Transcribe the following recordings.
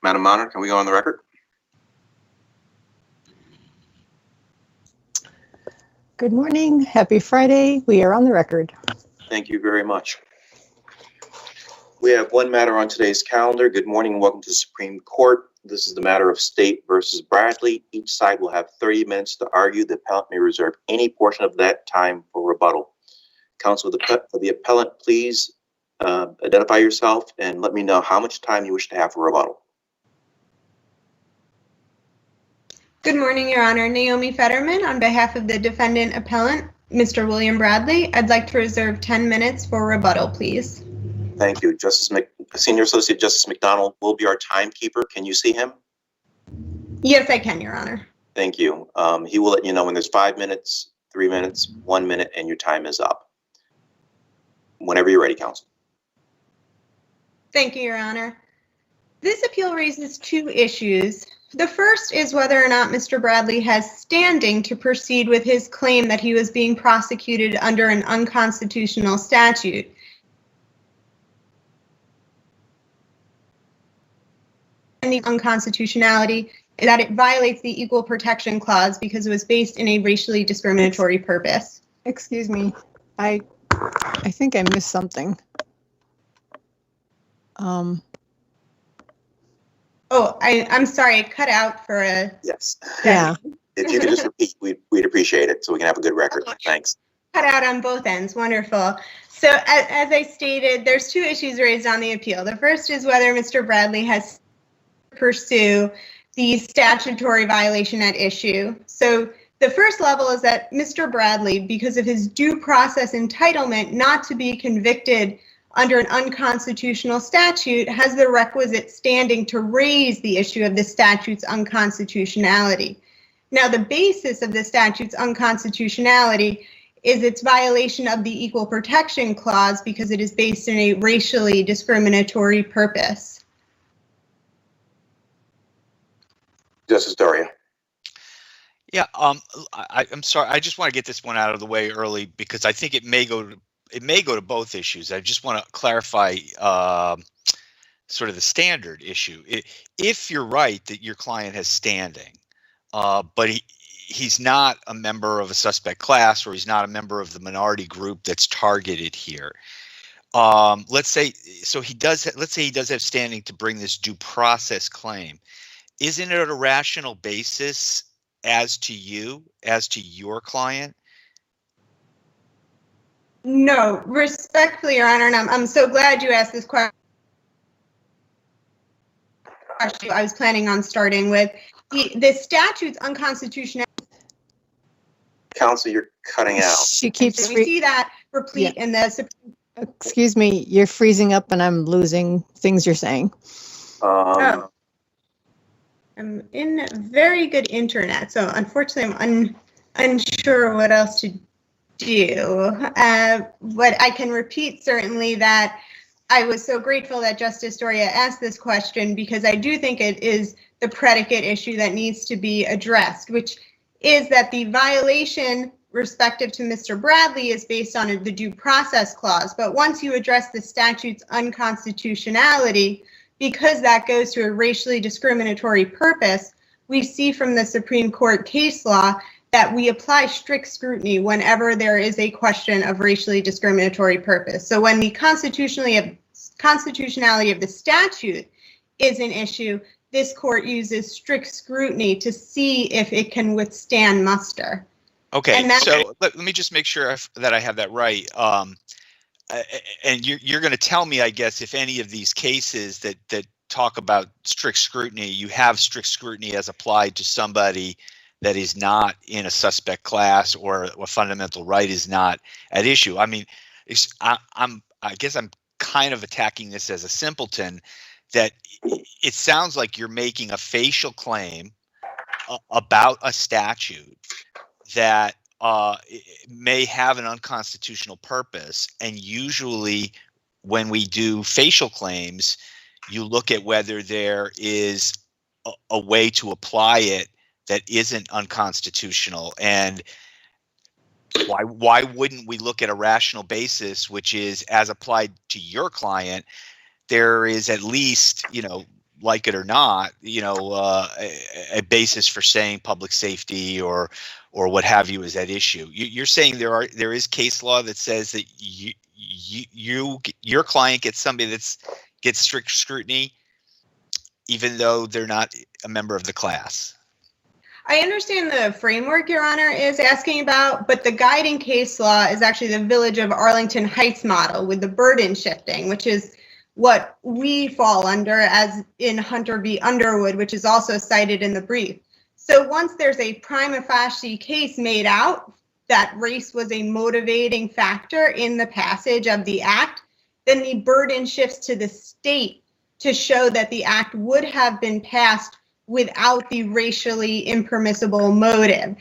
Madam Monitor, can we go on the record? Good morning. Happy Friday. We are on the record. Thank you very much. We have one matter on today's calendar. Good morning and welcome to the Supreme Court. This is the matter of State versus Bradley. Each side will have 30 minutes to argue. The appellant may reserve any portion of that time for rebuttal. Counsel for the appellant, please identify yourself and let me know how much time you wish to have for rebuttal. Good morning, Your Honor. Naomi Fetterman on behalf of the defendant appellant, Mr. William Bradley. I'd like to reserve 10 minutes for rebuttal, please. Thank you. Senior Associate Justice McDonald will be our timekeeper. Can you see him? Yes, I can, Your Honor. Thank you. He will let you know when there's 5 minutes, 3 minutes, 1 minute, and your time is up. Whenever you're ready, counsel. Thank you, Your Honor. This appeal raises two issues. The first is whether or not Mr. Bradley has standing to proceed with his claim that he was being prosecuted under an unconstitutional statute. And the unconstitutionality is that it violates the Equal Protection Clause because it was based in a racially discriminatory purpose. Excuse me. I think I missed something. Oh, I'm sorry, I cut out for a... Yes. Yeah. If you could just repeat, we'd appreciate it so we can have a good record. Thanks. Cut out on both ends. Wonderful. So as I stated, there's two issues raised on the appeal. The first is whether Mr. Bradley has to pursue the statutory violation at issue. So the first level is that Mr. Bradley, because of his due process entitlement not to be convicted under an unconstitutional statute, has the requisite standing to raise the issue of the statute's unconstitutionality. Now, the basis of the statute's unconstitutionality is its violation of the Equal Protection Clause because it is based in a racially discriminatory purpose. Justice Doria. Yeah, I'm sorry. I just want to get this one out of the way early because I think it may go to both issues. I just want to clarify sort of the standard issue. If you're right that your client has standing, but he's not a member of a suspect class or he's not a member of the minority group that's targeted here. Let's say he does have standing to bring this due process claim. Isn't it a rational basis as to your client? No, respectfully, Your Honor, and I'm so glad you asked this question. I was planning on starting with the statute's unconstitutional. Counsel, you're cutting out. She keeps. So we see that replete in the Supreme. Excuse me, you're freezing up, and I'm losing things you're saying. I'm in very good internet, so unfortunately, I'm unsure what else to do. But I can repeat certainly that I was so grateful that Justice Doria asked this question because I do think it is the predicate issue that needs to be addressed, which is that the violation respective to Mr. Bradley is based on the due process clause. But once you address the statute's unconstitutionality, because that goes to a racially discriminatory purpose, we see from the Supreme Court case law that we apply strict scrutiny whenever there is a question of racially discriminatory purpose. So when the constitutionality of the statute is an issue, this court uses strict scrutiny to see if it can withstand muster. Okay, so let me just make sure that I have that right. And you're going to tell me, I guess, if any of these cases that talk about strict scrutiny, you have strict scrutiny as applied to somebody that is not in a suspect class or a fundamental right is not at issue. I mean, I guess I'm kind of attacking this as a simpleton, that it sounds like you're making a facial claim about a statute that may have an unconstitutional purpose. And usually when we do facial claims, you look at whether there is a way to apply it that isn't unconstitutional. And Why wouldn't we look at a rational basis, which is as applied to your client? There is at least, like it or not, a basis for saying public safety or what have you is at issue. You're saying there is case law that says that your client gets somebody gets strict scrutiny, even though they're not a member of the class. I understand the framework Your Honor is asking about, but the guiding case law is actually the Village of Arlington Heights model with the burden shifting, which is what we fall under as in Hunter v. Underwood, which is also cited in the brief. So once there's a prima facie case made out that race was a motivating factor in the passage of the act, then the burden shifts to the state to show that the act would have been passed without the racially impermissible motive.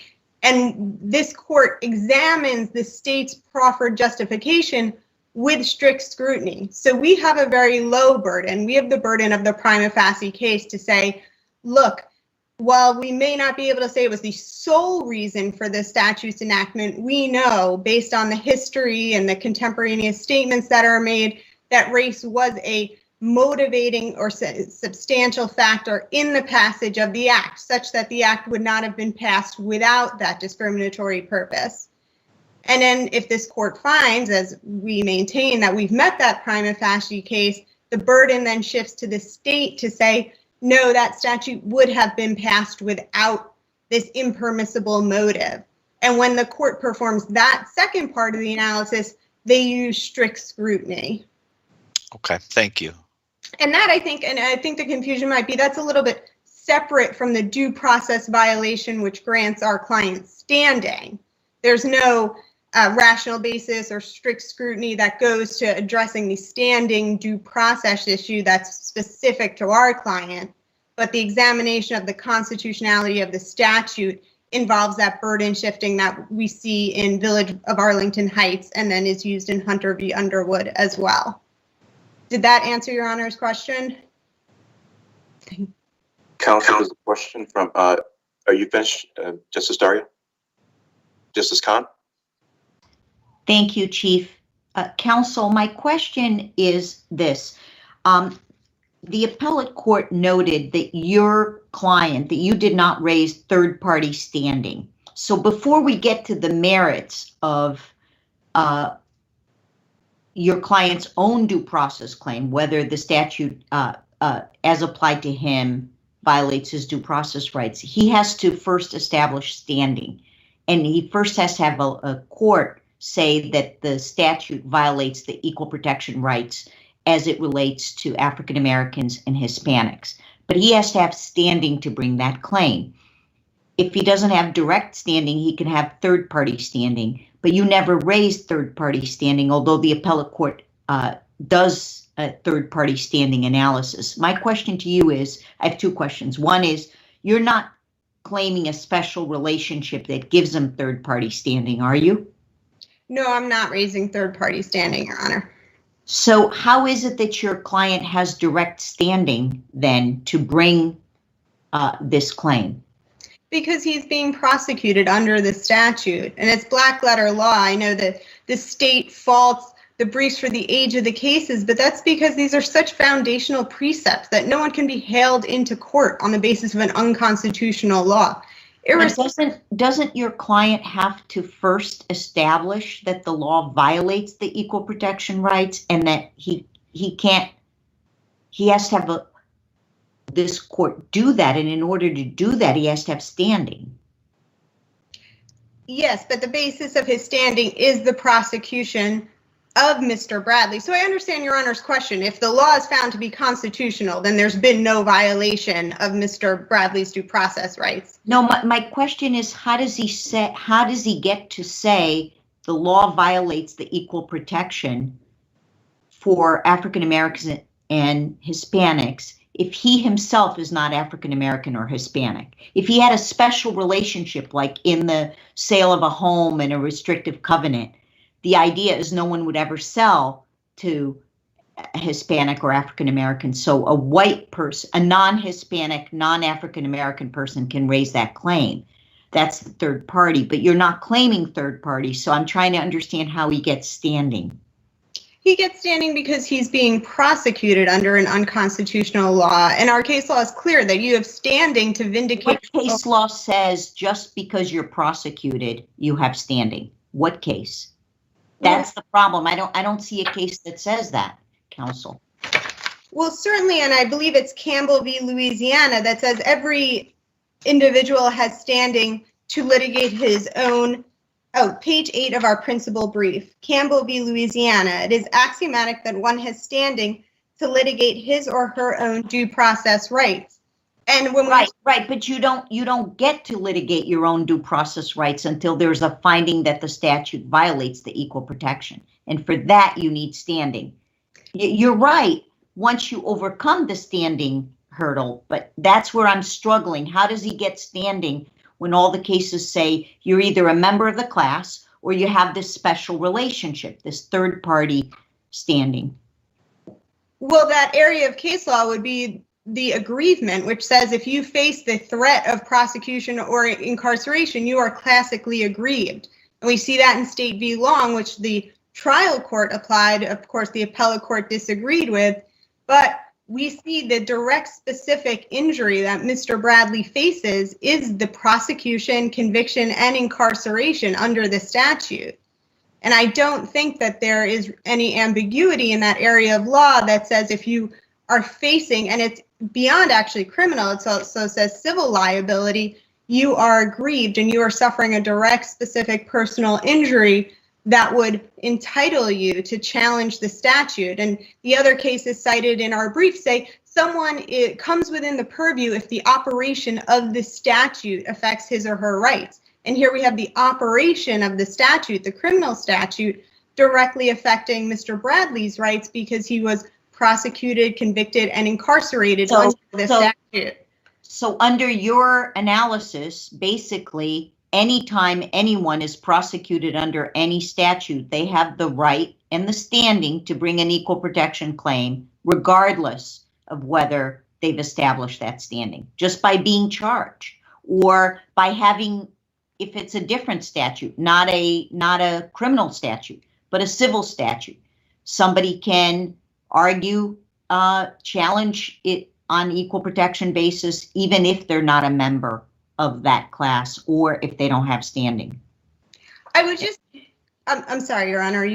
And this court examines the state's proffered justification with strict scrutiny. So we have a very low burden. We have the burden of the prima facie case to say, look, while we may not be able to say it was the sole reason for the statute's enactment, we know based on the history and the contemporaneous statements that are made that race was a motivating or substantial factor in the passage of the act, such that the act would not have been passed without that discriminatory purpose. And then if this court finds, as we maintain, that we've met that prima facie case, the burden then shifts to the state to say, no, that statute would have been passed without this impermissible motive. And when the court performs that second part of the analysis, they use strict scrutiny. Okay, thank you. And that I think the confusion might be that's a little bit separate from the due process violation, which grants our client standing. There's no rational basis or strict scrutiny that goes to addressing the standing due process issue that's specific to our client. But the examination of the constitutionality of the statute involves that burden shifting that we see in Village of Arlington Heights and then is used in Hunter v. Underwood as well. Did that answer Your Honor's question? Counsel, is a question from, are you finished, Justice Daria? Justice Khan? Thank you, Chief. Counsel, my question is this. The appellate court noted that your client, that you did not raise third-party standing. So before we get to the merits of your client's own due process claim, whether the statute as applied to him violates his due process rights, he has to first establish standing. And he first has to have a court say that the statute violates the equal protection rights as it relates to African Americans and Hispanics. But he has to have standing to bring that claim. If he doesn't have direct standing, he can have third-party standing. But you never raised third-party standing, although the appellate court does a third-party standing analysis. My question to you is, I have two questions. One is, you're not claiming a special relationship that gives him third-party standing, are you? No, I'm not raising third-party standing, Your Honor. So how is it that your client has direct standing then to bring this claim? Because he's being prosecuted under the statute, and it's black letter law. I know that the state faults the briefs for the age of the cases, but that's because these are such foundational precepts that no one can be hailed into court on the basis of an unconstitutional law. Doesn't your client have to first establish that the law violates the equal protection rights and that he has to have this court do that, and in order to do that, he has to have standing? Yes, but the basis of his standing is the prosecution of Mr. Bradley. So I understand Your Honor's question. If the law is found to be constitutional, then there's been no violation of Mr. Bradley's due process rights. No, my question is, how does he get to say the law violates the equal protection for African Americans and Hispanics if he himself is not African American or Hispanic? If he had a special relationship, like in the sale of a home and a restrictive covenant, the idea is no one would ever sell to a Hispanic or African American. So a white person, a non-Hispanic, non-African American person can raise that claim. That's the third party, but you're not claiming third party. So I'm trying to understand how he gets standing. He gets standing because he's being prosecuted under an unconstitutional law. And our case law is clear that you have standing to vindicate. What case law says just because you're prosecuted, you have standing? What case? That's the problem. I don't see a case that says that, counsel. Well, certainly, and I believe it's Campbell v. Louisiana that says every individual has standing to litigate his own. Oh, page 8 of our principal brief, Campbell v. Louisiana. It is axiomatic that one has standing to litigate his or her own due process rights. And when right, but you don't get to litigate your own due process rights until there's a finding that the statute violates the equal protection. And for that, you need standing. You're right. Once you overcome the standing hurdle, but that's where I'm struggling. How does he get standing when all the cases say you're either a member of the class or you have this special relationship, this third party standing? Well, that area of case law would be the aggrievement, which says if you face the threat of prosecution or incarceration, you are classically aggrieved. And we see that in State v. Long, which the trial court applied. Of course, the appellate court disagreed with, but we see the direct specific injury that Mr. Bradley faces is the prosecution, conviction, and incarceration under the statute. And I don't think that there is any ambiguity in that area of law that says if you are facing, and it's beyond actually criminal, it also says civil liability, you are aggrieved and you are suffering a direct specific personal injury that would entitle you to challenge the statute. And the other cases cited in our brief say it comes within the purview if the operation of the statute affects his or her rights. And here we have the operation of the statute, the criminal statute, directly affecting Mr. Bradley's rights because he was prosecuted, convicted, and incarcerated under the statute. So under your analysis, basically, anytime anyone is prosecuted under any statute, they have the right and the standing to bring an equal protection claim, regardless of whether they've established that standing, just by being charged or by having, if it's a different statute, not a criminal statute, but a civil statute. Somebody can argue, challenge it on equal protection basis, even if they're not a member of that class or if they don't have standing. I would just, I'm sorry, Your Honor,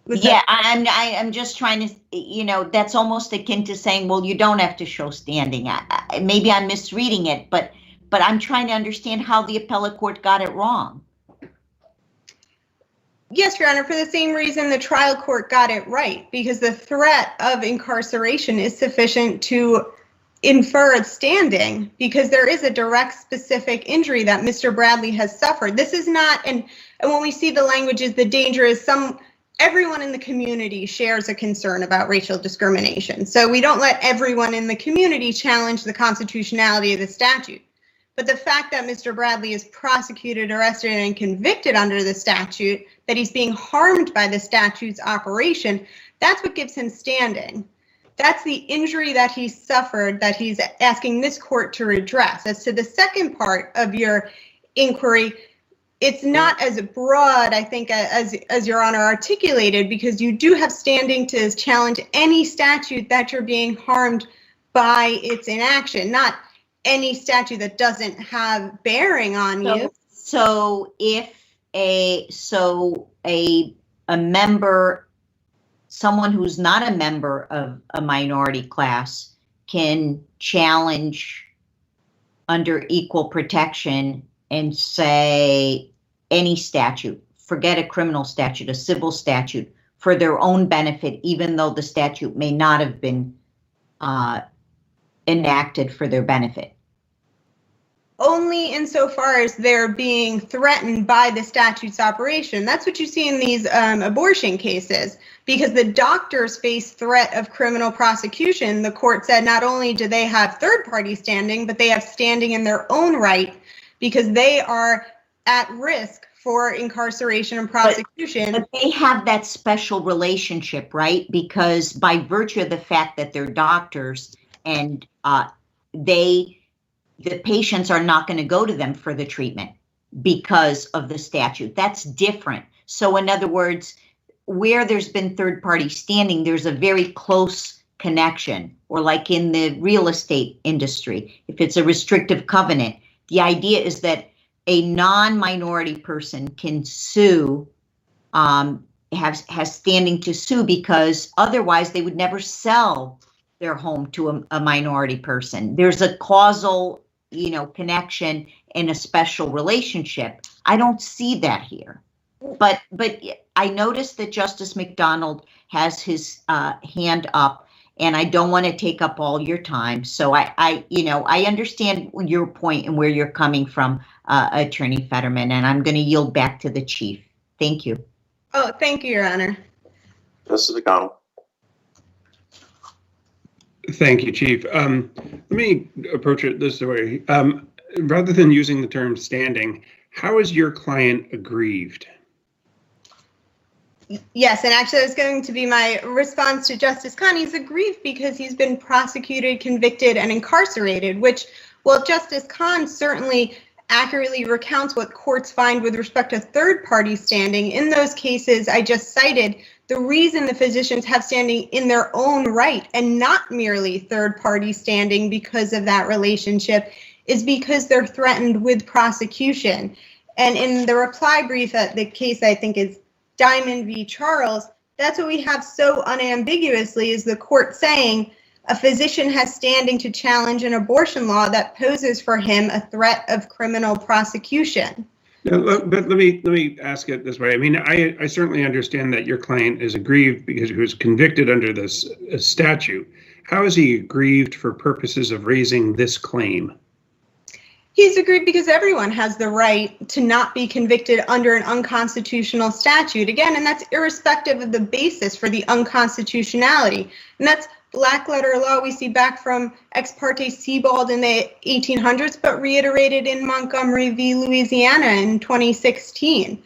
I'm just trying to, that's almost akin to saying, well, you don't have to show standing. Maybe I'm misreading it, but I'm trying to understand how the appellate court got it wrong. Yes, Your Honor, for the same reason the trial court got it right, because the threat of incarceration is sufficient to infer its standing, because there is a direct specific injury that Mr. Bradley has suffered. This is not, and when we see the language is the danger is everyone in the community shares a concern about racial discrimination. So we don't let everyone in the community challenge the constitutionality of the statute. But the fact that Mr. Bradley is prosecuted, arrested, and convicted under the statute, that he's being harmed by the statute's operation, that's what gives him standing. That's the injury that he suffered that he's asking this court to redress. As to the second part of your inquiry, it's not as broad, I think, as Your Honor articulated, because you do have standing to challenge any statute that you're being harmed by its inaction, not any statute that doesn't have bearing on you. So if a member, someone who's not a member of a minority class can challenge under equal protection and say any statute, forget a criminal statute, a civil statute, for their own benefit, even though the statute may not have been enacted for their benefit. Only insofar as they're being threatened by the statute's operation. That's what you see in these abortion cases, because the doctors face threat of criminal prosecution. The court said not only do they have third-party standing, but they have standing in their own right because they are at risk for incarceration and prosecution. But they have that special relationship, right? Because by virtue of the fact that they're doctors and the patients are not going to go to them for the treatment because of the statute. That's different. So in other words, where there's been third-party standing, there's a very close connection, or like in the real estate industry, if it's a restrictive covenant, the idea is that a non-minority person can sue, has standing to sue, because otherwise they would never sell their home to a minority person. There's a causal, connection and a special relationship. I don't see that here. But I noticed that Justice McDonald has his hand up, and I don't want to take up all your time. So I understand your point and where you're coming from, Attorney Fetterman, and I'm going to yield back to the Chief. Thank you. Oh, thank you, Your Honor. Justice McDonald. Thank you, Chief. Let me approach it this way. Rather than using the term standing, how is your client aggrieved? Yes, and actually that was going to be my response to Justice Khan. He's aggrieved because he's been prosecuted, convicted, and incarcerated, which, well, Justice Khan certainly accurately recounts what courts find with respect to third-party standing. In those cases I just cited, the reason the physicians have standing in their own right and not merely third-party standing because of that relationship is because they're threatened with prosecution. And in the reply brief, the case I think is Diamond v. Charles, that's what we have so unambiguously, is the court saying a physician has standing to challenge an abortion law that poses for him a threat of criminal prosecution. But let me ask it this way. I mean, I certainly understand that your client is aggrieved because he was convicted under this statute. How is he aggrieved for purposes of raising this claim? He's aggrieved because everyone has the right to not be convicted under an unconstitutional statute. Again, and that's irrespective of the basis for the unconstitutionality. And that's black letter law we see back from Ex parte Sebald in the 1800s, but reiterated in Montgomery v. Louisiana in 2016.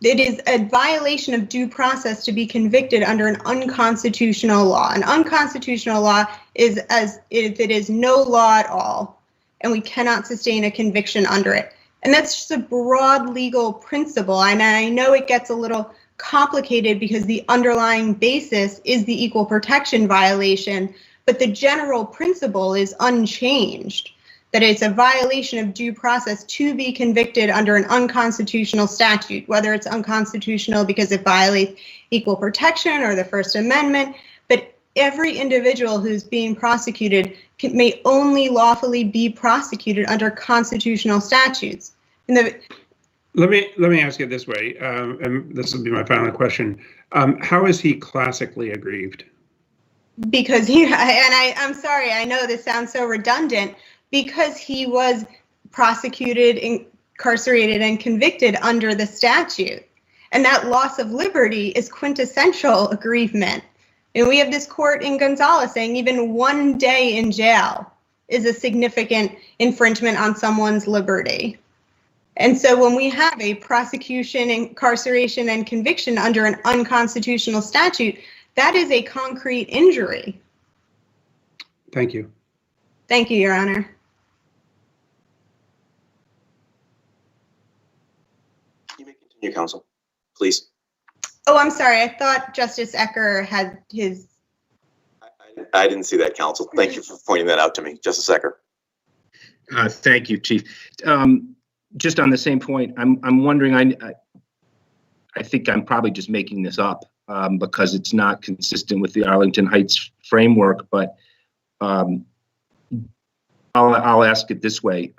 It is a violation of due process to be convicted under an unconstitutional law. An unconstitutional law is as if it is no law at all, and we cannot sustain a conviction under it. And that's just a broad legal principle. And I know it gets a little complicated because the underlying basis is the equal protection violation, but the general principle is unchanged, that it's a violation of due process to be convicted under an unconstitutional statute, whether it's unconstitutional because it violates equal protection or the First Amendment. But every individual who's being prosecuted may only lawfully be prosecuted under constitutional statutes. Let me ask it this way, and this will be my final question. How is he classically aggrieved? Because I'm sorry, I know this sounds so redundant, because he was prosecuted, incarcerated, and convicted under the statute. And that loss of liberty is quintessential aggrievement. And we have this court in Gonzales saying even 1 day in jail is a significant infringement on someone's liberty. And so when we have a prosecution, incarceration, and conviction under an unconstitutional statute, that is a concrete injury. Thank you. Thank you, Your Honor. You may continue, counsel, please. Oh, I'm sorry. I thought Justice Ecker had his. I didn't see that, counsel. Thank you for pointing that out to me, Justice Ecker. Thank you, Chief. Just on the same point, I'm wondering. I think I'm probably just making this up because it's not consistent with the Arlington Heights framework. But I'll ask it this way: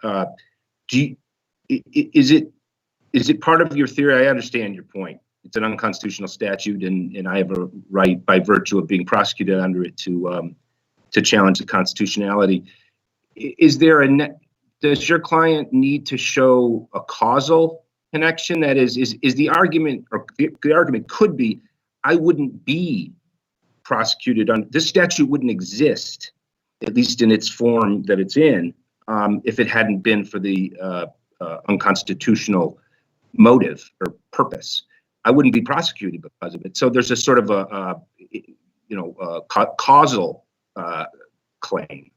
is it part of your theory? I understand your point. It's an unconstitutional statute, and I have a right by virtue of being prosecuted under it to challenge the constitutionality. Is there does your client need to show a causal connection? That is the argument, or the argument could be, I wouldn't be prosecuted on this statute wouldn't exist, at least in its form that it's in, if it hadn't been for the unconstitutional motive or purpose. I wouldn't be prosecuted because of it. So there's a sort of a causal claim.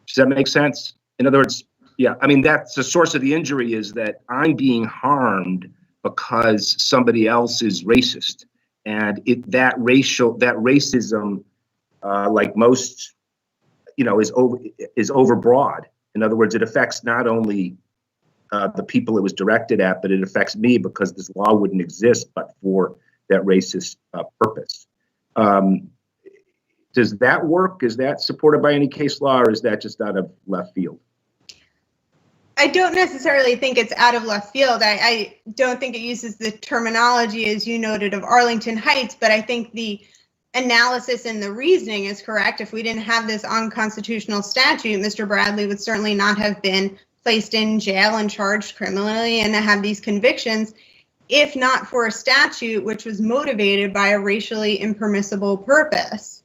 Does that make sense? In other words, yeah, I mean, that's the source of the injury, is that I'm being harmed because somebody else is racist. And that racism, like most, is overbroad. In other words, it affects not only the people it was directed at, but it affects me because this law wouldn't exist but for that racist purpose. Does that work? Is that supported by any case law, or is that just out of left field? I don't necessarily think it's out of left field. I don't think it uses the terminology, as you noted, of Arlington Heights, but I think the analysis and the reasoning is correct. If we didn't have this unconstitutional statute, Mr. Bradley would certainly not have been placed in jail and charged criminally and have these convictions, if not for a statute which was motivated by a racially impermissible purpose.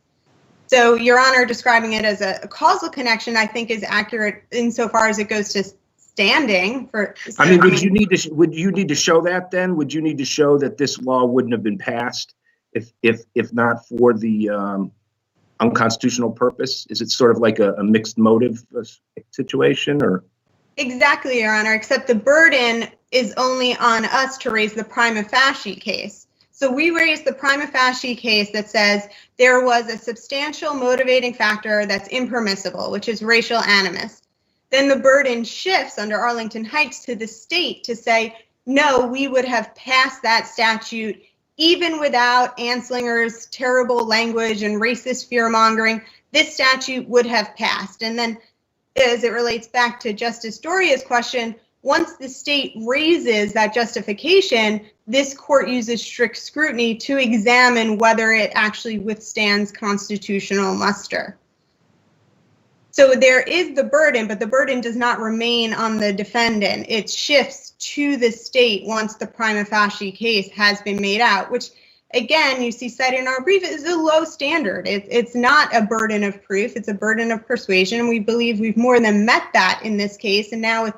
So Your Honor, describing it as a causal connection, I think is accurate insofar as it goes to standing for. I mean, would you need to show that then? Would you need to show that this law wouldn't have been passed if not for the unconstitutional purpose? Is it sort of like a mixed motive situation, or? Exactly, Your Honor, except the burden is only on us to raise the prima facie case. So we raise the prima facie case that says there was a substantial motivating factor that's impermissible, which is racial animus. Then the burden shifts under Arlington Heights to the state to say, no, we would have passed that statute even without Anslinger's terrible language and racist fear-mongering. This statute would have passed. And then as it relates back to Justice Doria's question, once the state raises that justification, this court uses strict scrutiny to examine whether it actually withstands constitutional muster. So there is the burden, but the burden does not remain on the defendant. It shifts to the state once the prima facie case has been made out, which, again, you see cited in our brief, is a low standard. It's not a burden of proof, it's a burden of persuasion, and we believe we've more than met that in this case. And now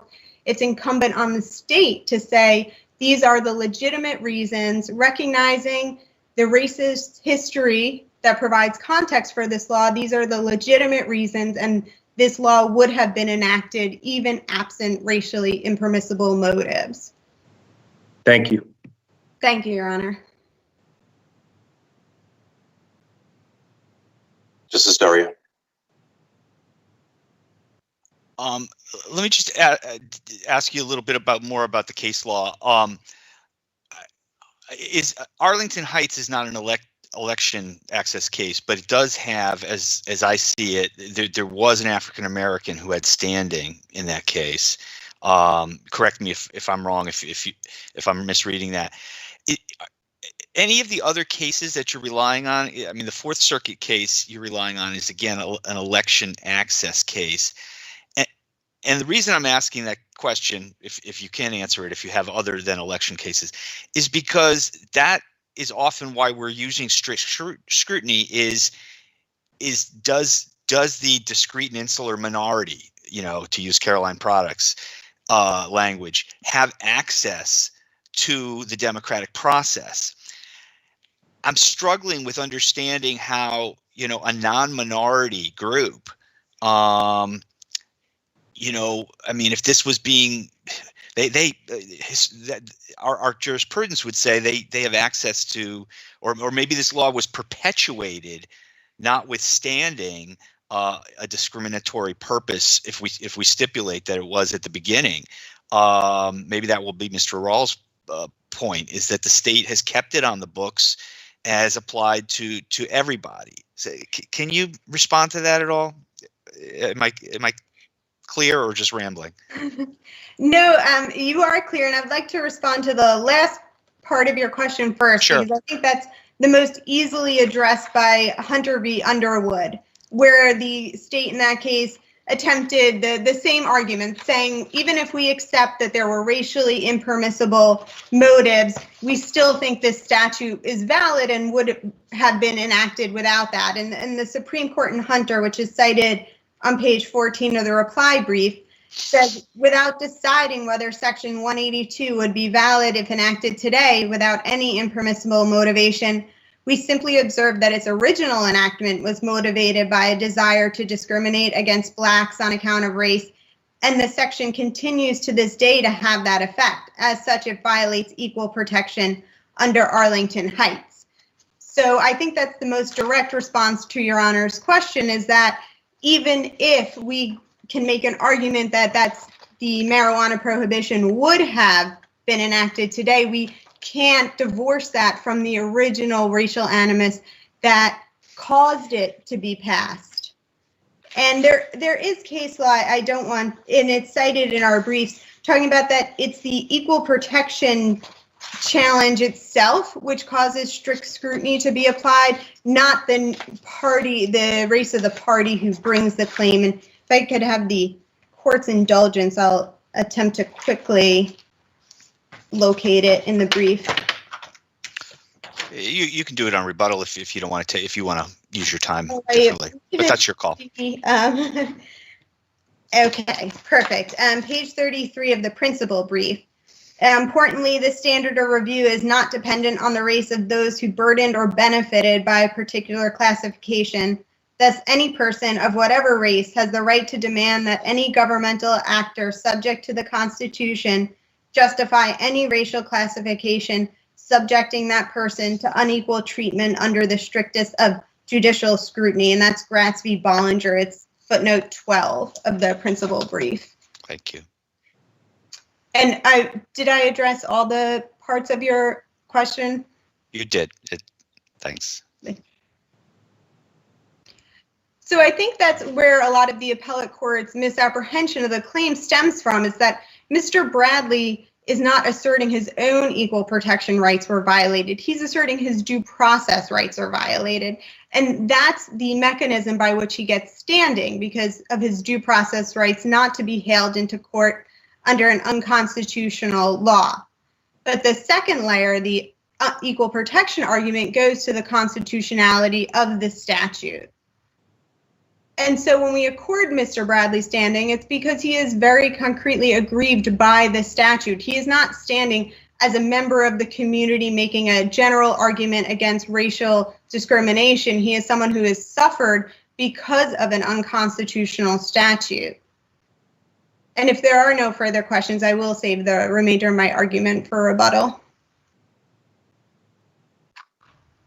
it's incumbent on the state to say, these are the legitimate reasons, recognizing the racist history that provides context for this law. These are the legitimate reasons, and this law would have been enacted even absent racially impermissible motives. Thank you. Thank you, Your Honor. Justice Daria. Let me just ask you a little bit more about the case law. Is Arlington Heights is not an election access case, but it does have, as I see it, there was an African American who had standing in that case. Correct me if I'm wrong, if I'm misreading that. Any of the other cases that you're relying on, I mean, the Fourth Circuit case you're relying on is, again, an election access case. And the reason I'm asking that question, if you can answer it, if you have other than election cases, is because that is often why we're using strict scrutiny is does the discrete and insular minority, to use Caroline Products language, have access to the democratic process? I'm struggling with understanding how, a non-minority group, I mean, if this was being, our jurisprudence would say they have access to, or maybe this law was perpetuated, notwithstanding a discriminatory purpose. If we stipulate that it was at the beginning, maybe that will be Mr. Rawls' point, is that the state has kept it on the books as applied to everybody. So, can you respond to that at all? Am I clear or just rambling? No, you are clear, and I'd like to respond to the last part of your question first. Sure. Because I think that's the most easily addressed by Hunter v. Underwood, where the state in that case attempted the same argument, saying even if we accept that there were racially impermissible motives, we still think this statute is valid and would have been enacted without that. And the Supreme Court in Hunter, which is cited on page 14 of the reply brief, says without deciding whether Section 182 would be valid if enacted today without any impermissible motivation, we simply observe that its original enactment was motivated by a desire to discriminate against Blacks on account of race, And the section continues to this day to have that effect. As such, it violates equal protection under Arlington Heights. So I think that's the most direct response to Your Honor's question, is that even if we can make an argument that that's the marijuana prohibition would have been enacted today, we can't divorce that from the original racial animus that caused it to be passed. And there is case law, I don't want, and it's cited in our briefs, talking about that it's the equal protection challenge itself which causes strict scrutiny to be applied, not the race of the party who brings the claim. And if I could have the court's indulgence, I'll attempt to quickly locate it in the brief. You can do it on rebuttal if you don't want to, if you want to use your time Right. differently, but that's your call. Okay, perfect. Page 33 of the principal brief. Importantly, the standard of review is not dependent on the race of those who burdened or benefited by a particular classification. Thus, any person of whatever race has the right to demand that any governmental actor subject to the Constitution justify any racial classification subjecting that person to unequal treatment under the strictest of judicial scrutiny. And that's Gratz v. Bollinger. It's footnote 12 of the principal brief. Thank you. And did I address all the parts of your question? You did. Thanks. So I think that's where a lot of the appellate court's misapprehension of the claim stems from, is that Mr. Bradley is not asserting his own equal protection rights were violated. He's asserting his due process rights are violated. And that's the mechanism by which he gets standing, because of his due process rights not to be hailed into court under an unconstitutional law. But the second layer, the equal protection argument, goes to the constitutionality of the statute. And so when we accord Mr. Bradley standing, it's because he is very concretely aggrieved by the statute. He is not standing as a member of the community making a general argument against racial discrimination. He is someone who has suffered because of an unconstitutional statute. And if there are no further questions, I will save the remainder of my argument for rebuttal.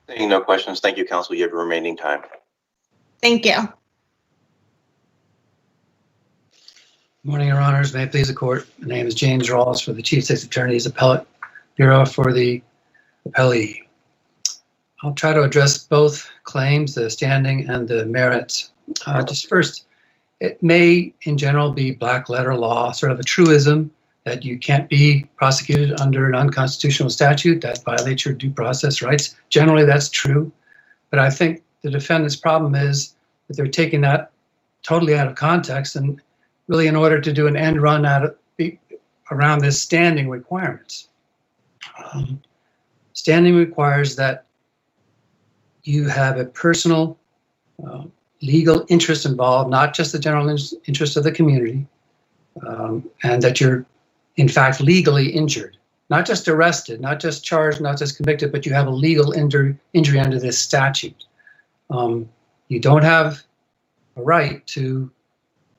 Seeing no questions, thank you, counsel. You have your remaining time. Thank you. Morning, Your Honors. May it please the court. My name is James Rawls for the Chief State's Attorney's Appellate Bureau for the appellee. I'll try to address both claims, the standing and the merits. Just first, it may in general be black letter law, sort of a truism that you can't be prosecuted under an unconstitutional statute that violates your due process rights. Generally, that's true. But I think the defendant's problem is that they're taking that totally out of context, and really in order to do an end run around this standing requirements. Standing requires that you have a personal legal interest involved, not just the general interest of the community, and that you're in fact legally injured, not just arrested, not just charged, not just convicted, but you have a legal injury under this statute. You don't have a right to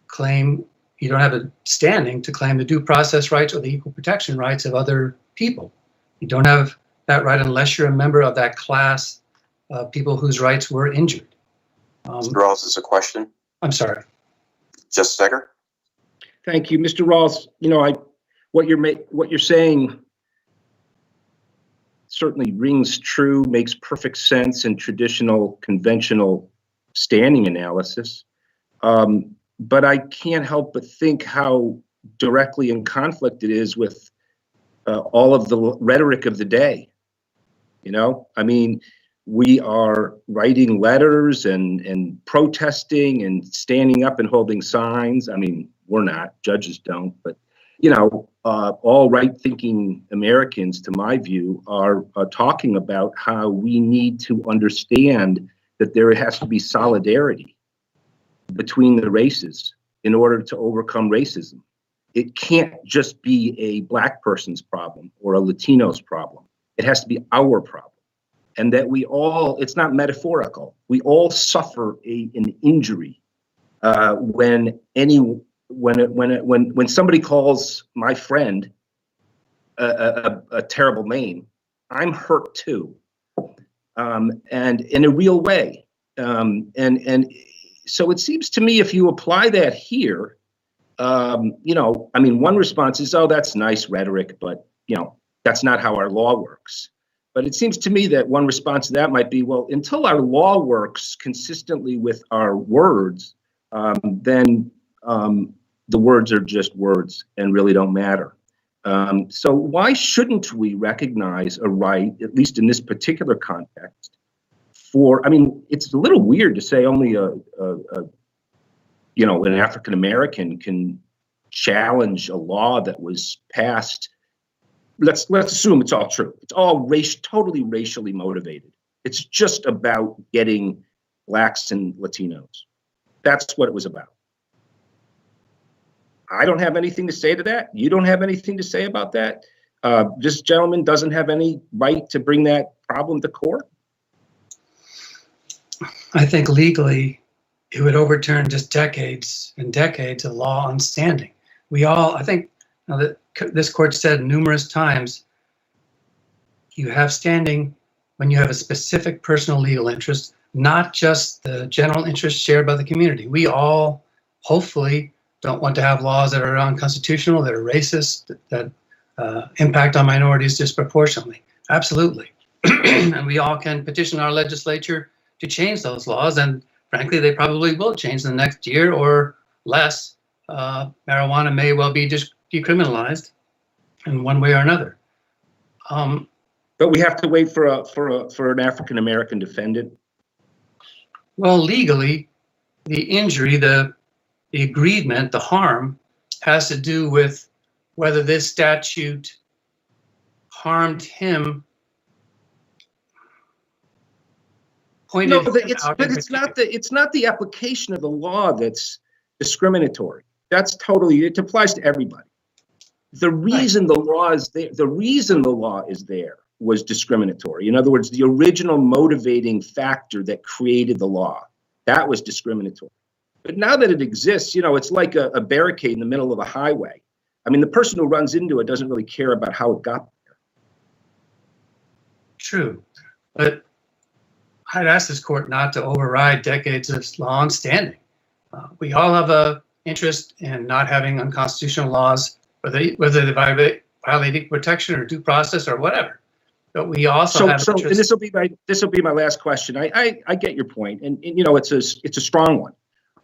claim, you don't have a standing to claim the due process rights or the equal protection rights of other people. You don't have that right unless you're a member of that class of people whose rights were injured. Mr. Rawls, is this a question? I'm sorry. Just a second. Thank you, Mr. Rawls. You know, what you're saying certainly rings true, makes perfect sense in traditional, conventional standing analysis. But I can't help but think how directly in conflict it is with all of the rhetoric of the day. You know, I mean, we are writing letters and protesting and standing up and holding signs. I mean, we're not, judges don't, but, you know, all right-thinking Americans, to my view, are talking about how we need to understand that there has to be solidarity between the races in order to overcome racism. It can't just be a black person's problem or a Latino's problem. It has to be our problem. And that we all, it's not metaphorical, we all suffer an injury when when somebody calls my friend a terrible name, I'm hurt too, and in a real way. And so it seems to me, if you apply that here, you know, I mean, one response is, oh, that's nice rhetoric, but, you know, that's not how our law works. But it seems to me that one response to that might be, well, until our law works consistently with our words, then the words are just words and really don't matter. So why shouldn't we recognize a right, at least in this particular context, for, I mean, it's a little weird to say only you know, an African American can challenge a law that was passed. Let's assume it's all true. It's all totally racially motivated. It's just about getting blacks and Latinos. That's what it was about. I don't have anything to say to that. You don't have anything to say about that. This gentleman doesn't have any right to bring that problem to court. I think legally it would overturn just decades and decades of law on standing. We all, I think, you know, that this court said numerous times, you have standing when you have a specific personal legal interest, not just the general interest shared by the community. We all, hopefully, don't want to have laws that are unconstitutional, that are racist, that impact on minorities disproportionately. Absolutely. And we all can petition our legislature to change those laws, and frankly, they probably will change in the next year or less. Marijuana may well be just decriminalized in one way or another. But we have to wait for an African American defendant. Well, legally, the injury, the aggrievement, the harm, has to do with whether this statute harmed him. No, but it's not the application of the law that's discriminatory. That's totally, it applies to everybody. The reason the law is there, the reason the law is there was discriminatory. In other words, the original motivating factor that created the law, that was discriminatory. But now that it exists, you know, it's like a barricade in the middle of a highway. I mean, the person who runs into it doesn't really care about how it got there. True, but I'd ask this court not to override decades of law and standing. We all have a interest in not having unconstitutional laws, whether they violate equal protection or due process or whatever. But we also have interest. And this will be my last question. I get your point, and you know, it's a strong one.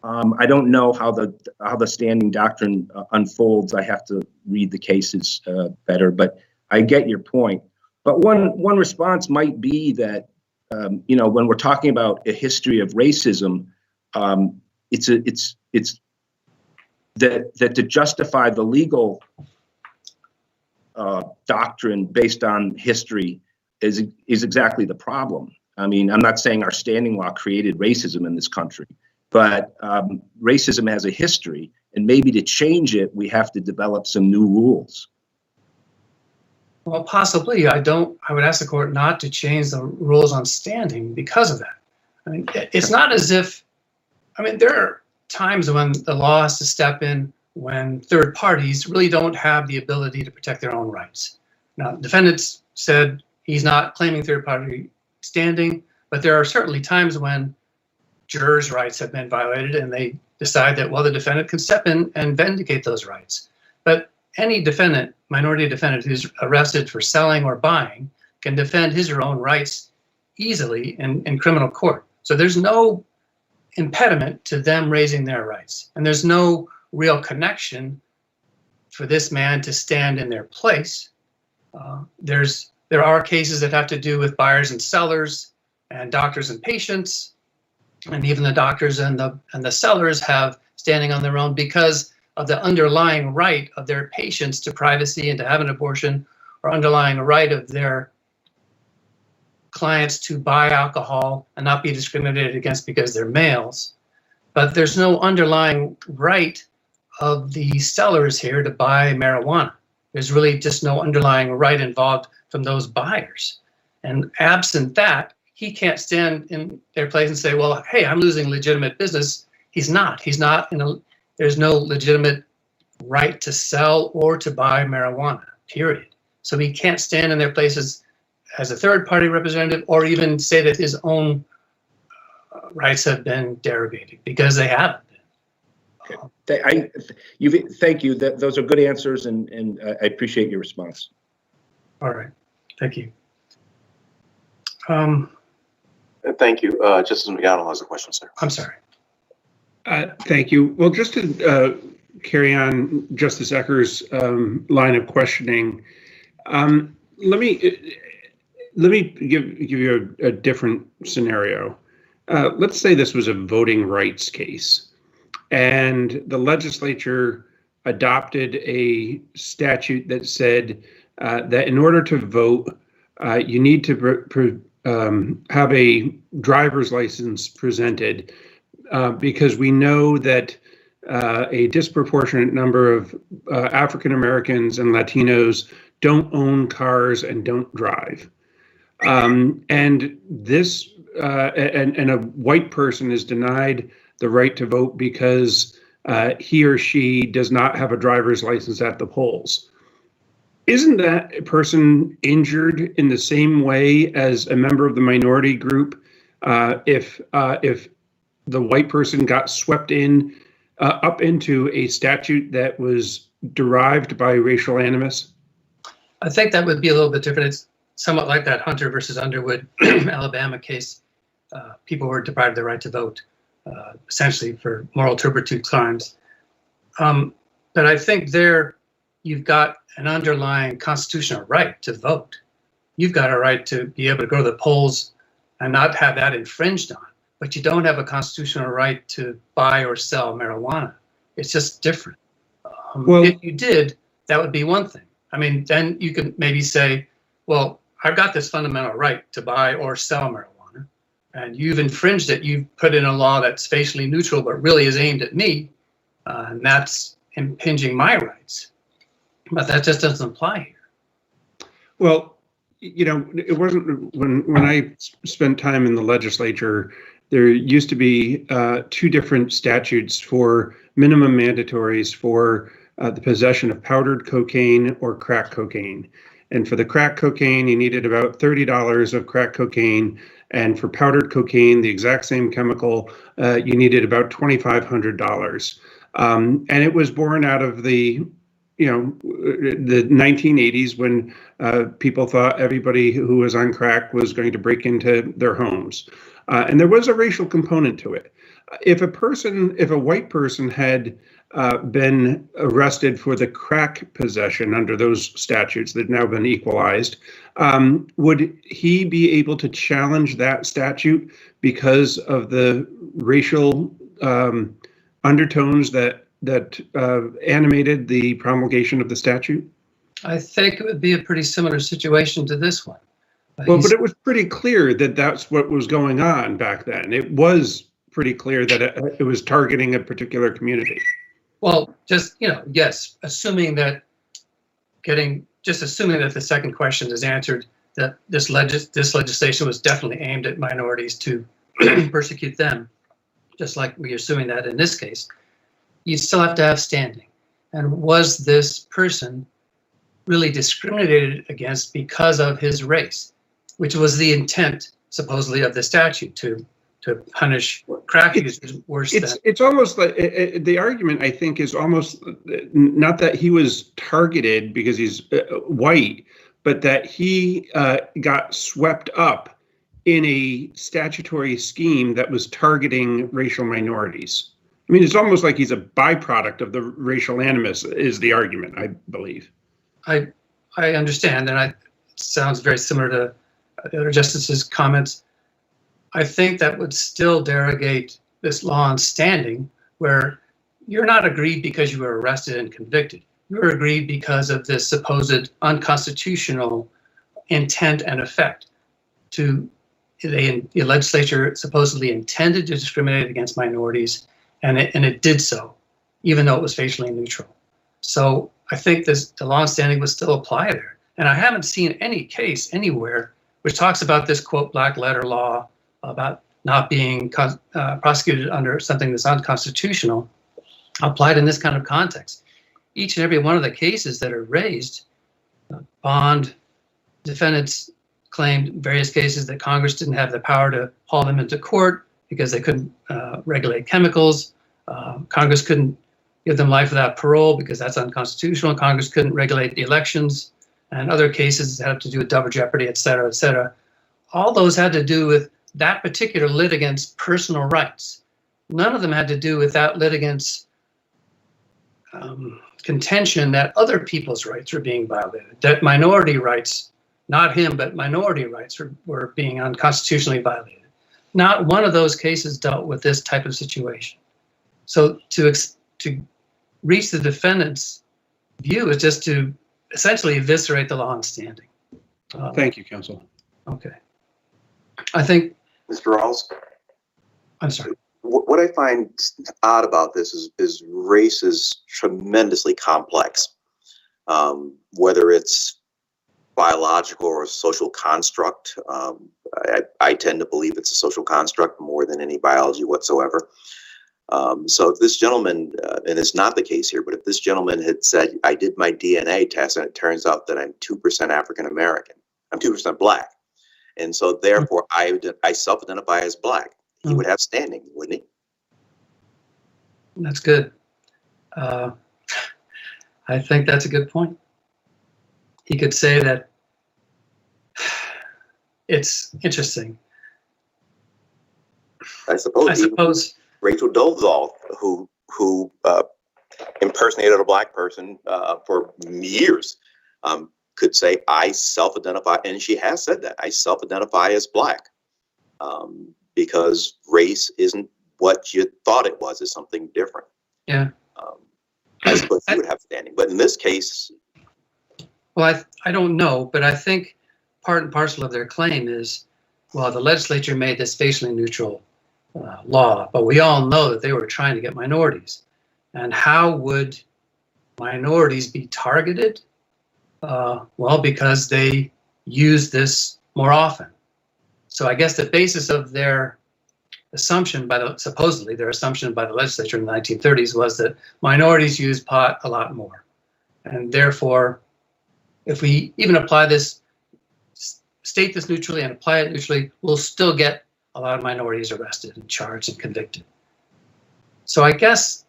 I don't know how the standing doctrine unfolds. I have to read the cases better, but I get your point. But one response might be that you know, when we're talking about a history of racism, it's that to justify the legal doctrine based on history is exactly the problem. I mean, I'm not saying our standing law created racism in this country, but racism has a history, and maybe to change it, we have to develop some new rules. Well, possibly. I would ask the court not to change the rules on standing because of that. I mean, it's not as if, I mean, there are times when the law has to step in when third parties really don't have the ability to protect their own rights. Now, defendants said he's not claiming third party standing, but there are certainly times when jurors' rights have been violated and they decide that, well, the defendant can step in and vindicate those rights. But any defendant, minority defendant who's arrested for selling or buying can defend his or own rights easily in criminal court. So there's no impediment to them raising their rights. And there's no real connection for this man to stand in their place. There are cases that have to do with buyers and sellers and doctors and patients. And even the doctors and the sellers have standing on their own because of the underlying right of their patients to privacy and to have an abortion, or underlying right of their clients to buy alcohol and not be discriminated against because they're males. But there's no underlying right of the sellers here to buy marijuana. There's really just no underlying right involved from those buyers. And absent that, he can't stand in their place and say, well, hey, I'm losing legitimate business. He's not. There's no legitimate right to sell or to buy marijuana, period. So he can't stand in their places as a third-party representative or even say that his own rights have been derogated, because they haven't been. Thank you. Those are good answers, and I appreciate your response. All right, thank you. Thank you. Justice McGonigal has a question, sir. I'm sorry. Thank you. Well, just to carry on Justice Ecker's line of questioning, let me give you a different scenario. Let's say this was a voting rights case, and the legislature adopted a statute that said that in order to vote, you need to have a driver's license presented, because we know that a disproportionate number of African Americans and Latinos don't own cars and don't drive. And this and a white person is denied the right to vote because he or she does not have a driver's license at the polls. Isn't that person injured in the same way as a member of the minority group if the white person got swept in up into a statute that was derived by racial animus? I think that would be a little bit different. It's somewhat like that Hunter versus Underwood, Alabama case. People were deprived of their right to vote, essentially for moral turpitude crimes. But I think there you've got an underlying constitutional right to vote. You've got a right to be able to go to the polls and not have that infringed on, but you don't have a constitutional right to buy or sell marijuana. It's just different. Well, if you did, that would be one thing. I mean, then you could maybe say, well, I've got this fundamental right to buy or sell marijuana, and you've infringed it. You've put in a law that's facially neutral, but really is aimed at me, and that's impinging my rights. But that just doesn't apply here. Well, you know, it wasn't when I spent time in the legislature, there used to be two different statutes for minimum mandatories for the possession of powdered cocaine or crack cocaine. And for the crack cocaine, you needed about $30 of crack cocaine. And for powdered cocaine, the exact same chemical, you needed about $2,500. And it was born out of the 1980s when people thought everybody who was on crack was going to break into their homes. And there was a racial component to it. If a white person had been arrested for the crack possession under those statutes that have now been equalized, would he be able to challenge that statute because of the racial undertones that animated the promulgation of the statute? I think it would be a pretty similar situation to this one. Well, but it was pretty clear that that's what was going on back then. It was pretty clear that it was targeting a particular community. Well, just, yes, assuming that the second question is answered, that this legislation was definitely aimed at minorities to persecute them, just like we're assuming that in this case, you still have to have standing. And was this person really discriminated against because of his race, which was the intent, supposedly, of the statute to punish crack users worse than. It's almost like the argument, I think, is almost not that he was targeted because he's white, but that he got swept up in a statutory scheme that was targeting racial minorities. I mean, it's almost like he's a byproduct of the racial animus is the argument, I believe. I understand, and it sounds very similar to the other justices' comments. I think that would still derogate this law on standing, where you're not aggrieved because you were arrested and convicted. You're aggrieved because of this supposed unconstitutional intent and effect. The legislature supposedly intended to discriminate against minorities, and it did so, even though it was facially neutral. So I think the law on standing would still apply there. And I haven't seen any case anywhere which talks about this, quote, black letter law about not being prosecuted under something that's unconstitutional applied in this kind of context. each and every one of the cases that are raised, Bond defendants claimed in various cases that Congress didn't have the power to haul them into court because they couldn't regulate chemicals. Congress couldn't give them life without parole because that's unconstitutional. Congress couldn't regulate the elections, and other cases that have to do with double jeopardy, et cetera, et cetera. All those had to do with that particular litigant's personal rights. None of them had to do with that litigant's contention that other people's rights were being violated, that minority rights, not him, but minority rights were being unconstitutionally violated. Not one of those cases dealt with this type of situation. So to reach the defendant's view is just to essentially eviscerate the law on standing. Thank you, counsel. Okay. I think, Mr. Rawls? I'm sorry. What I find odd about this is race is tremendously complex. Whether it's biological or a social construct, I tend to believe it's a social construct more than any biology whatsoever. So if this gentleman, and it's not the case here, but if this gentleman had said, I did my DNA test and it turns out that I'm 2% African American, I'm 2% black, and so therefore I self-identify as black, he would have standing, wouldn't he? That's good. I think that's a good point. He could say that. It's interesting. I suppose Rachel Dolezal, who impersonated a black person for years, could say, I self-identify, and she has said that, I self-identify as black, because race isn't what you thought it was, it's something different. Yeah. I suppose he would have standing, but in this case. Well, I don't know, but I think part and parcel of their claim is, well, the legislature made this facially neutral law, but we all know that they were trying to get minorities. And how would minorities be targeted? Well, because they use this more often. So I guess the basis of their assumption supposedly their assumption by the legislature in the 1930s was that minorities use pot a lot more. And therefore, if we even apply this, state this neutrally and apply it neutrally, we'll still get a lot of minorities arrested and charged and convicted. So I guess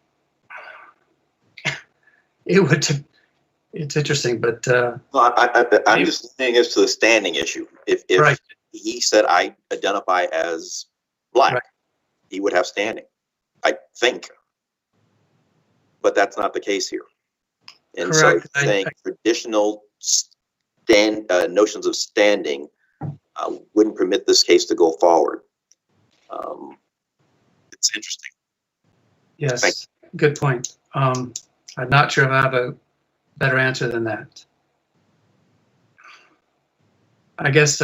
it's interesting, but I'm just saying as to the standing issue. If right. He said, I identify as black, right. He would have standing, I think. But that's not the case here. And correct. So saying traditional notions of standing wouldn't permit this case to go forward. It's interesting. Yes, good point. I'm not sure if I have a better answer than that. I guess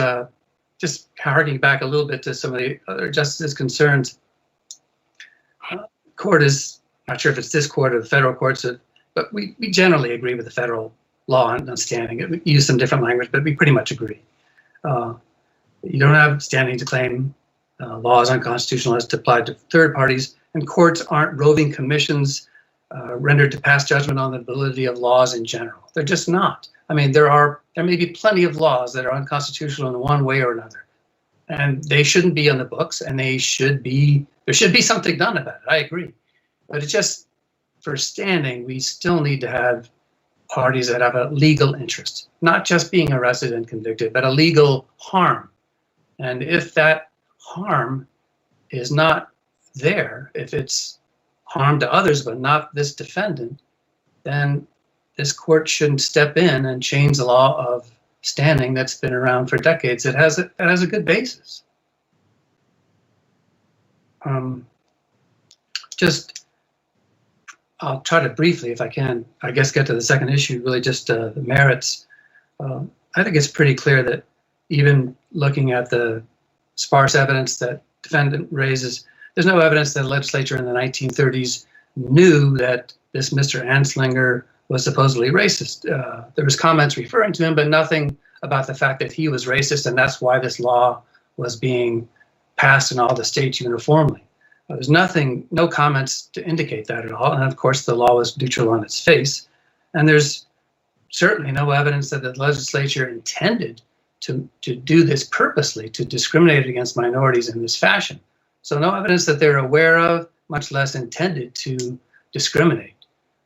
just harking back a little bit to some of the other justices' concerns, court is, not sure if it's this court or the federal courts, but we generally agree with the federal law on standing. We use some different language, but we pretty much agree. You don't have standing to claim laws unconstitutional as to apply to third parties, and courts aren't roving commissions rendered to pass judgment on the validity of laws in general. They're just not. I mean, there may be plenty of laws that are unconstitutional in one way or another, and they shouldn't be on the books, and there should be something done about it. I agree, but it's just for standing, we still need to have parties that have a legal interest, not just being arrested and convicted, but a legal harm. And if that harm is not there, if it's harm to others but not this defendant, then this court shouldn't step in and change the law of standing that's been around for decades. It has a good basis. I'll try to briefly, if I can, I guess get to the second issue, really just the merits. I think it's pretty clear that even looking at the sparse evidence that defendant raises, there's no evidence that the legislature in the 1930s knew that this Mr. Anslinger was supposedly racist. There was comments referring to him, but nothing about the fact that he was racist, and that's why this law was being passed in all the states uniformly. There's no comments to indicate that at all, and of course the law was neutral on its face. And there's certainly no evidence that the legislature intended to do this purposely, to discriminate against minorities in this fashion. So no evidence that they're aware of, much less intended to discriminate.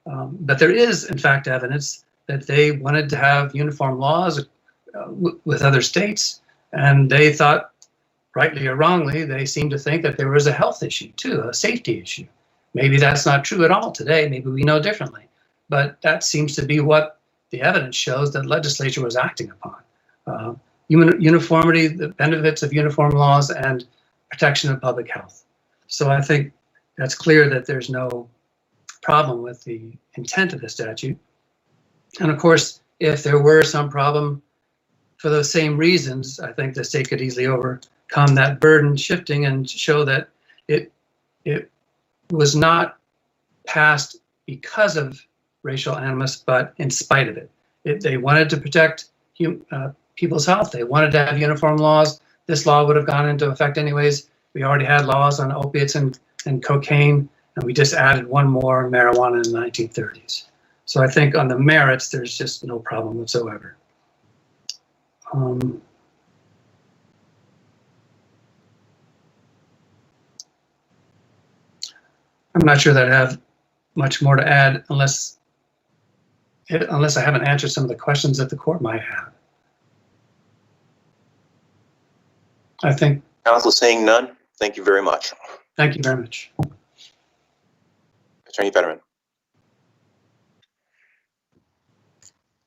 But there is, in fact, evidence that they wanted to have uniform laws with other states, and they thought, rightly or wrongly, they seemed to think that there was a health issue too, a safety issue. Maybe that's not true at all today. Maybe we know differently. But that seems to be what the evidence shows that legislature was acting upon. Uniformity, the benefits of uniform laws, and protection of public health. So I think that's clear that there's no problem with the intent of the statute. And of course, if there were some problem for those same reasons, I think the state could easily overcome that burden shifting and show that it was not passed because of racial animus, but in spite of it. They wanted to protect people's health. They wanted to have uniform laws. This law would have gone into effect anyways. We already had laws on opiates and cocaine, and we just added one more, marijuana, in the 1930s. So I think on the merits, there's just no problem whatsoever. I'm not sure that I have much more to add unless I haven't answered some of the questions that the court might have. I think. Counsel saying none. Thank you very much. Thank you very much. Attorney Fetterman.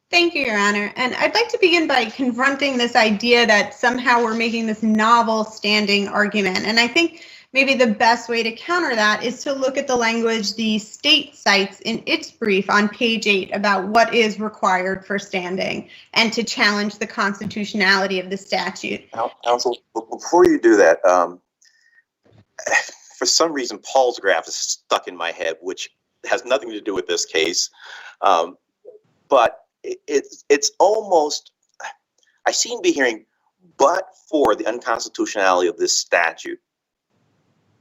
Thank you, Your Honor. And I'd like to begin by confronting this idea that somehow we're making this novel standing argument. And I think maybe the best way to counter that is to look at the language the state cites in its brief on page 8 about what is required for standing and to challenge the constitutionality of the statute. Counsel, before you do that, for some reason, Paul's graph is stuck in my head, which has nothing to do with this case. But it's almost, I seem to be hearing, but for the unconstitutionality of this statute,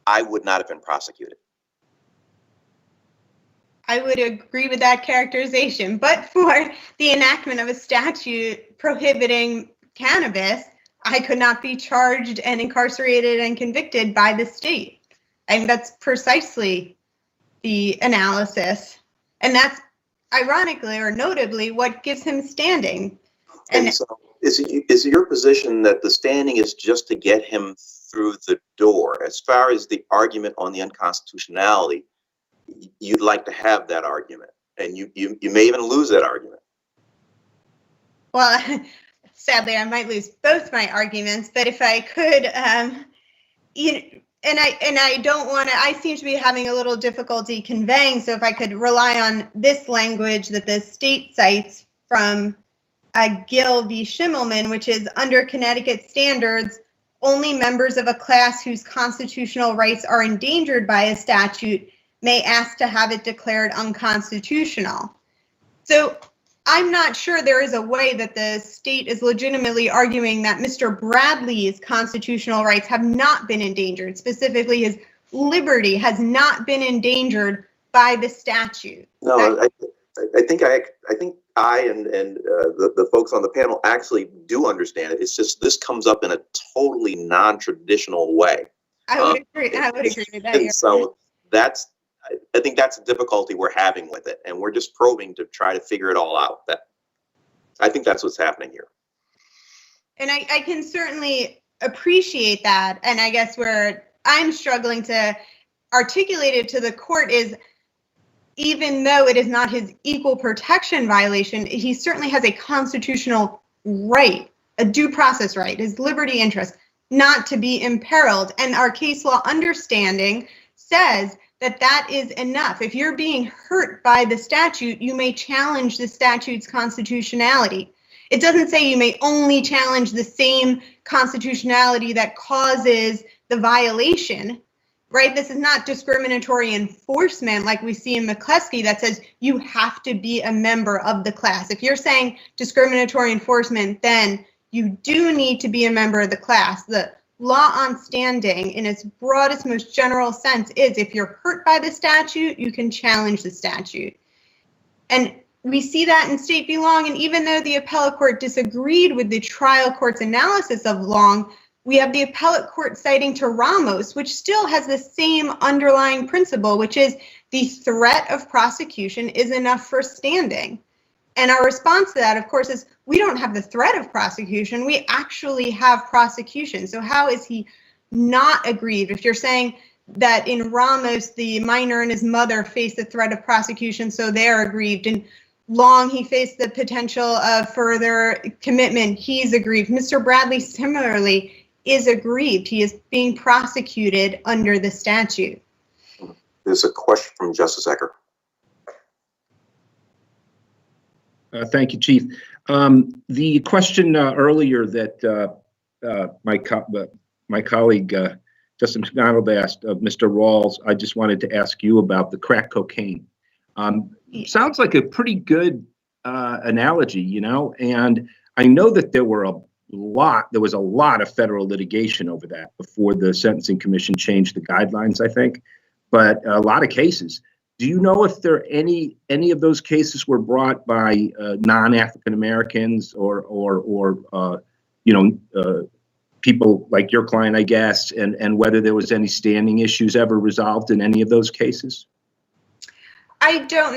I would not have been prosecuted. I would agree with that characterization, but for the enactment of a statute prohibiting cannabis, I could not be charged and incarcerated and convicted by the state. And that's precisely the analysis. And that's ironically or notably what gives him standing. And so is it your position that the standing is just to get him through the door? As far as the argument on the unconstitutionality, you'd like to have that argument, and you may even lose that argument. Well, sadly, I might lose both my arguments, but if I could, I don't want to, I seem to be having a little difficulty conveying, so if I could rely on this language that the state cites from Gill v. Schimmelman, which is under Connecticut standards, only members of a class whose constitutional rights are endangered by a statute may ask to have it declared unconstitutional. So I'm not sure there is a way that the state is legitimately arguing that Mr. Bradley's constitutional rights have not been endangered. Specifically, his liberty has not been endangered by the statute. No, I think I and the folks on the panel actually do understand it. It's just this comes up in a totally non-traditional way. I would agree with that. And so I think that's the difficulty we're having with it, and we're just probing to try to figure it all out. I think that's what's happening here. And I can certainly appreciate that, and I guess where I'm struggling to articulate it to the court is, even though it is not his equal protection violation, he certainly has a constitutional right, a due process right, his liberty interest, not to be imperiled. And our case law understanding says that is enough. If you're being hurt by the statute, you may challenge the statute's constitutionality. It doesn't say you may only challenge the same constitutionality that causes the violation, right? This is not discriminatory enforcement like we see in McCleskey that says you have to be a member of the class. If you're saying discriminatory enforcement, then you do need to be a member of the class. The law on standing in its broadest, most general sense is if you're hurt by the statute, you can challenge the statute. And we see that in State v. Long, and even though the appellate court disagreed with the trial court's analysis of Long, we have the appellate court citing to Ramos, which still has the same underlying principle, which is the threat of prosecution is enough for standing. And our response to that, of course, is we don't have the threat of prosecution. We actually have prosecution. So how is he not aggrieved? If you're saying that in Ramos, the minor and his mother faced the threat of prosecution, so they're aggrieved. In Long, he faced the potential of further commitment. He's aggrieved. Mr. Bradley similarly is aggrieved. He is being prosecuted under the statute. There's a question from Justice Ecker. Thank you, Chief. The question earlier that my colleague Justice McDonald asked of Mr. Rawls, I just wanted to ask you about the crack cocaine. Sounds like a pretty good analogy, you know, and I know that there was a lot of federal litigation over that before the Sentencing Commission changed the guidelines, I think, but a lot of cases. Do you know if there any of those cases were brought by non-African Americans or people like your client, I guess, and whether there was any standing issues ever resolved in any of those cases? I don't.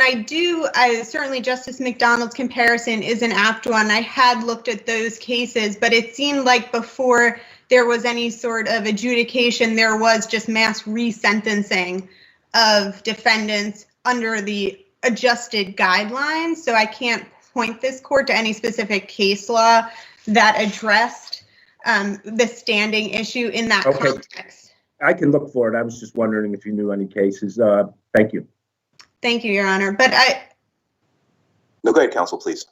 Certainly Justice McDonald's comparison is an apt one. I had looked at those cases, but it seemed like before there was any sort of adjudication, there was just mass resentencing of defendants under the adjusted guidelines. So I can't point this court to any specific case law that addressed the standing issue in that context. I can look for it. I was just wondering if you knew any cases. Thank you. Thank you, Your Honor. No, go ahead, counsel, please.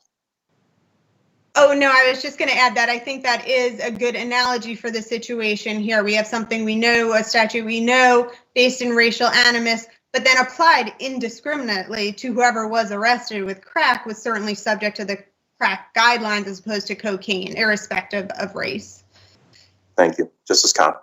Oh, no, I was just going to add that I think that is a good analogy for the situation here. We have something we know, a statute we know, based in racial animus, but then applied indiscriminately to whoever was arrested with crack was certainly subject to the crack guidelines as opposed to cocaine, irrespective of race. Thank you. Justice Khan.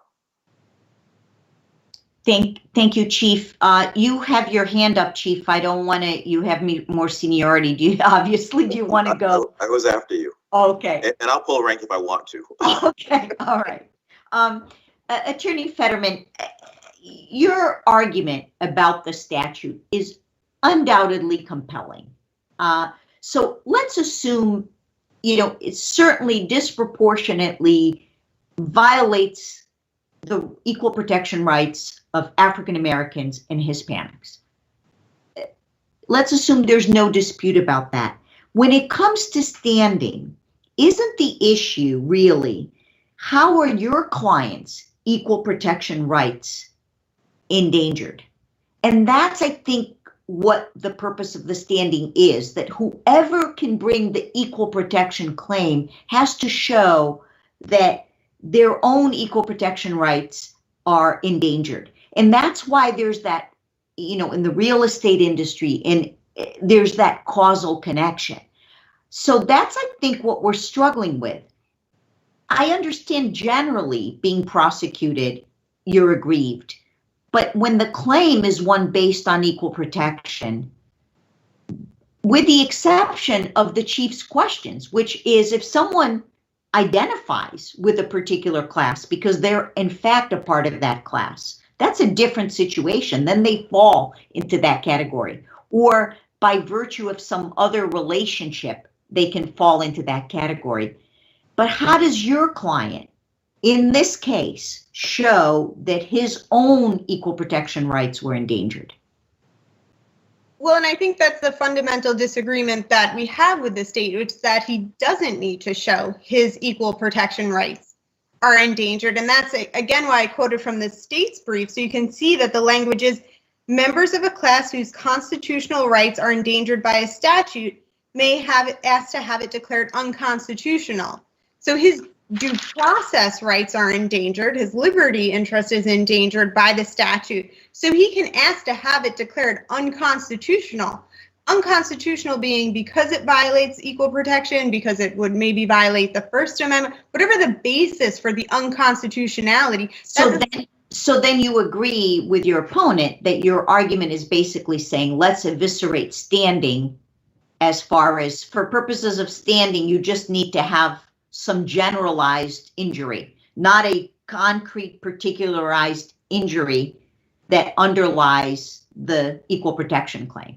Thank you, Chief. You have your hand up, Chief. I don't want to, you have more seniority. Do you want to go? I was after you. Okay. And I'll pull rank if I want to. Okay, all right. Attorney Fetterman, your argument about the statute is undoubtedly compelling. So let's assume, it certainly disproportionately violates the equal protection rights of African Americans and Hispanics. Let's assume there's no dispute about that. When it comes to standing, isn't the issue really, how are your clients' equal protection rights endangered? And that's, I think, what the purpose of the standing is, that whoever can bring the equal protection claim has to show that their own equal protection rights are endangered. And that's why there's that, in the real estate industry, and there's that causal connection. So that's, I think, what we're struggling with. I understand generally being prosecuted, you're aggrieved. But when the claim is one based on equal protection, with the exception of the Chief's questions, which is if someone identifies with a particular class because they're in fact a part of that class, that's a different situation. Then they fall into that category. Or by virtue of some other relationship, they can fall into that category. But how does your client, in this case, show that his own equal protection rights were endangered? Well, and I think that's the fundamental disagreement that we have with the state, which is that he doesn't need to show his equal protection rights are endangered. And that's, again, why I quoted from the state's brief. So you can see that the language is members of a class whose constitutional rights are endangered by a statute may ask to have it declared unconstitutional. So his due process rights are endangered. His liberty interest is endangered by the statute. So he can ask to have it declared unconstitutional. Unconstitutional being because it violates equal protection, because it would maybe violate the First Amendment, whatever the basis for the unconstitutionality. So then you agree with your opponent that your argument is basically saying, let's eviscerate standing as far as for purposes of standing, you just need to have some generalized injury, not a concrete particularized injury that underlies the equal protection claim.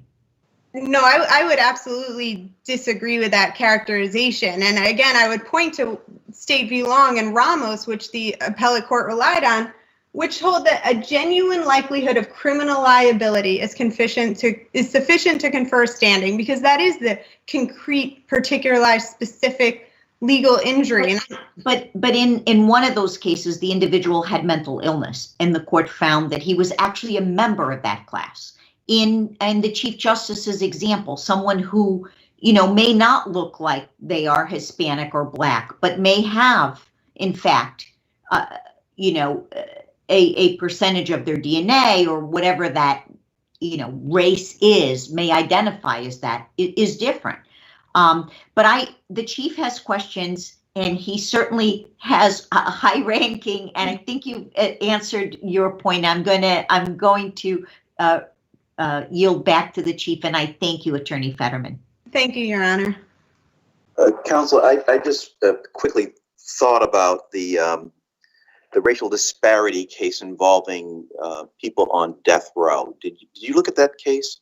No, I would absolutely disagree with that characterization. And again, I would point to State v. Long and Ramos, which the appellate court relied on, which hold that a genuine likelihood of criminal liability is sufficient to confer standing, because that is the concrete, particularized, specific legal injury. But in one of those cases, the individual had mental illness, and the court found that he was actually a member of that class. In the Chief Justice's example, someone who, may not look like they are Hispanic or Black, but may have, in fact, a percentage of their DNA or whatever that, race is, may identify as that, it is different. But the chief has questions, and he certainly has a high ranking, and I think you answered your point. I'm going to yield back to the chief, and I thank you, Attorney Fetterman. Thank you, Your Honor. Counsel, I just quickly thought about the racial disparity case involving people on death row. Did you look at that case?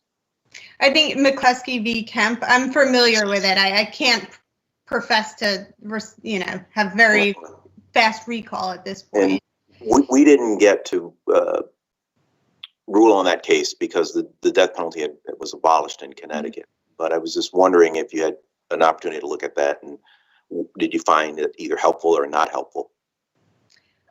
I think McCluskey v. Kemp, I'm familiar with it. I can't profess to, have very fast recall at this point. And we didn't get to rule on that case because the death penalty was abolished in Connecticut. But I was just wondering if you had an opportunity to look at that, and did you find it either helpful or not helpful?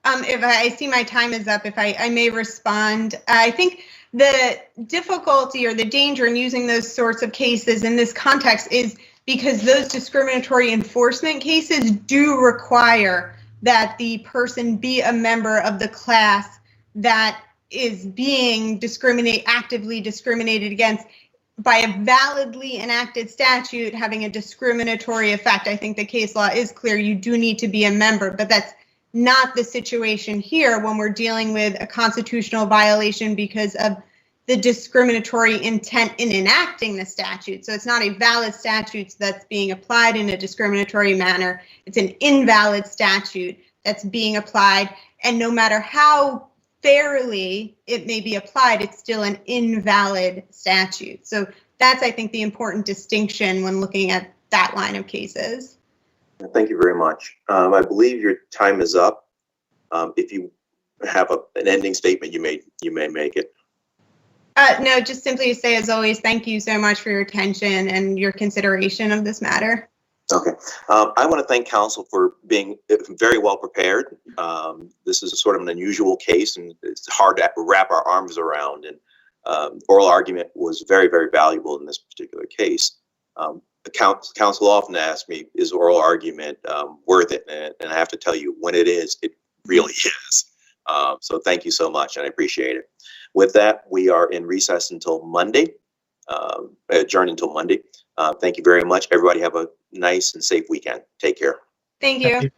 If I see my time is up, if I may respond. I think the difficulty or the danger in using those sorts of cases in this context is because those discriminatory enforcement cases do require that the person be a member of the class that is being actively discriminated against by a validly enacted statute having a discriminatory effect. I think the case law is clear. You do need to be a member, but that's not the situation here when we're dealing with a constitutional violation because of the discriminatory intent in enacting the statute. So it's not a valid statute that's being applied in a discriminatory manner. It's an invalid statute that's being applied. And no matter how fairly it may be applied, it's still an invalid statute. So that's, I think, the important distinction when looking at that line of cases. Thank you very much. I believe your time is up. If you have an ending statement, you may make it. No, just simply to say, as always, thank you so much for your attention and your consideration of this matter. Okay. I want to thank counsel for being very well prepared. This is sort of an unusual case, and it's hard to wrap our arms around. And oral argument was very, very valuable in this particular case. Counsel often asks me, is oral argument worth it? And I have to tell you, when it is, it really is. So thank you so much, and I appreciate it. With that, we are in recess until Monday, adjourned until Monday. Thank you very much. Everybody have a nice and safe weekend. Take care. Thank you.